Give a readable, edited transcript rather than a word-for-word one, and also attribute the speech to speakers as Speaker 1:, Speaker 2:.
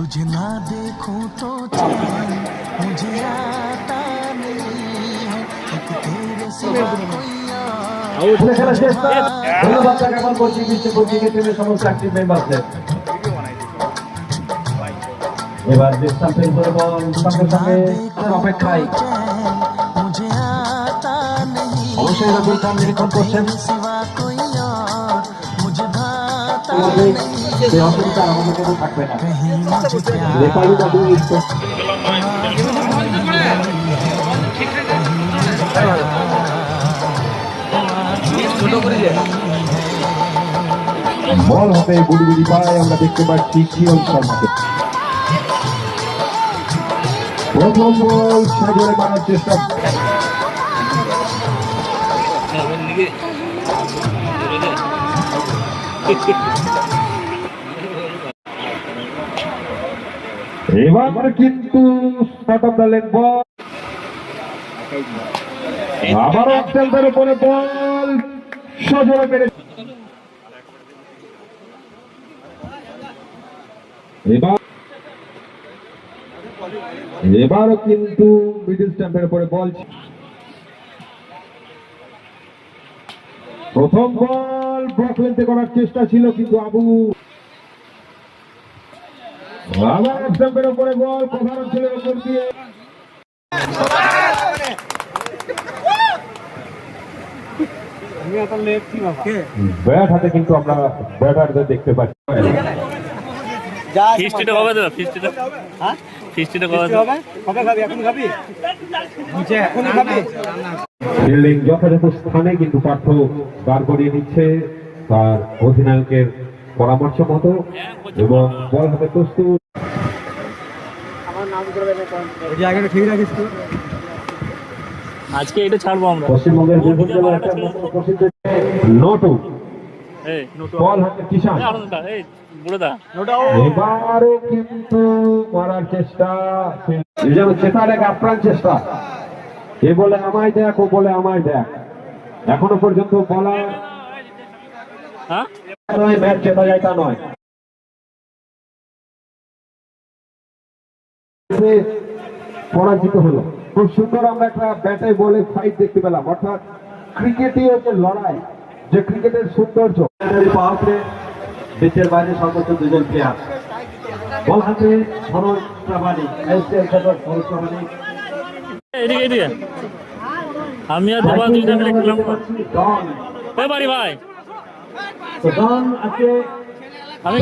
Speaker 1: तुझे ना देखूं तो चैन मुझे आता नहीं है एक तेरे सिवा कोई
Speaker 2: খেলা শেষ না। ধন্যবাদ জ্ঞাপন করছি বিশ্বপতিকে টিমের সমস্ত অ্যাক্টিভ মেম্বারদের। এবার ডিস্টার্বের করে বল সঙ্গে সঙ্গে অপেক্ষায়
Speaker 1: मुझे आता नहीं
Speaker 2: অবশ্যই রবিল খান নিরীক্ষণ করছেন।
Speaker 1: सिवा कोई और मुझे भाता
Speaker 2: সেই অসুবিধা আমাদের কোনো থাকবে না।
Speaker 1: कहीं मुझे प्यार
Speaker 2: রেফারি বাবু বল হাতে গুড়ি গুড়ি পায় আমরা দেখতে পাচ্ছি কিয়ন শর্মাকে। প্রথম বল সাজরে মারার চেষ্টা এবার কিন্তু শটক দলের বল আবারও অক্সেলদের উপরে বল সজোরে পেরে এবারও কিন্তু মিডল স্ট্যাম্পের উপরে বল প্রথম বল ব্লক লেন্থে করার চেষ্টা ছিল কিন্তু আবু আবার স্ট্যাম্পের উপরে বল প্রধান ছিল উপর দিয়ে ব্যাট হাতে কিন্তু আমরা ব্যাটারদের দেখতে পাচ্ছি
Speaker 3: ফিস্টিটা কবে দেবে ফিস্টিটা হ্যাঁ ফিস্টিটা কবে হবে কবে খাবি এখন খাবি বুঝে এখন খাবি
Speaker 2: ফিল্ডিং যথাযথ স্থানে কিন্তু পার্থ বার করিয়ে নিচ্ছে তার অধিনায়কের পরামর্শ মতো এবং বল হাতে প্রস্তুত
Speaker 3: আমার নাম করবে না ওই জায়গাটা ঠিক রাখিস তো আজকে এটা ছাড়বো আমরা
Speaker 2: পশ্চিমবঙ্গের বিভিন্ন জেলার একটা প্রসিদ্ধ নটু
Speaker 3: এই নোটো
Speaker 2: বল হাতে কিষান
Speaker 3: এই বুড়োদা নোটো
Speaker 2: এবারও কিন্তু মারার চেষ্টা যেন চেতার এক আপ্রাণ চেষ্টা এ বলে আমায় দেখ ও বলে আমায় দেখ এখনো পর্যন্ত বলা
Speaker 3: হ্যাঁ
Speaker 2: নয় ম্যাচ জেতা যায় তা নয় পরাজিত হলো খুব সুন্দর আমরা একটা ব্যাটে বলে ফাইট দেখতে পেলাম অর্থাৎ ক্রিকেটই হচ্ছে লড়াই যে ক্রিকেটের সৌন্দর্য দেশের বাইরে সর্বোচ্চ দুজন প্লেয়ার বল হাতে সরোজ প্রামাণিক সরোজ প্রামাণিক
Speaker 3: এদিকে এদিকে আমি আর দেবা দুইটা মিলে খেললাম ওই বাড়ি ভাই
Speaker 2: তো ডন আজকে
Speaker 3: আমি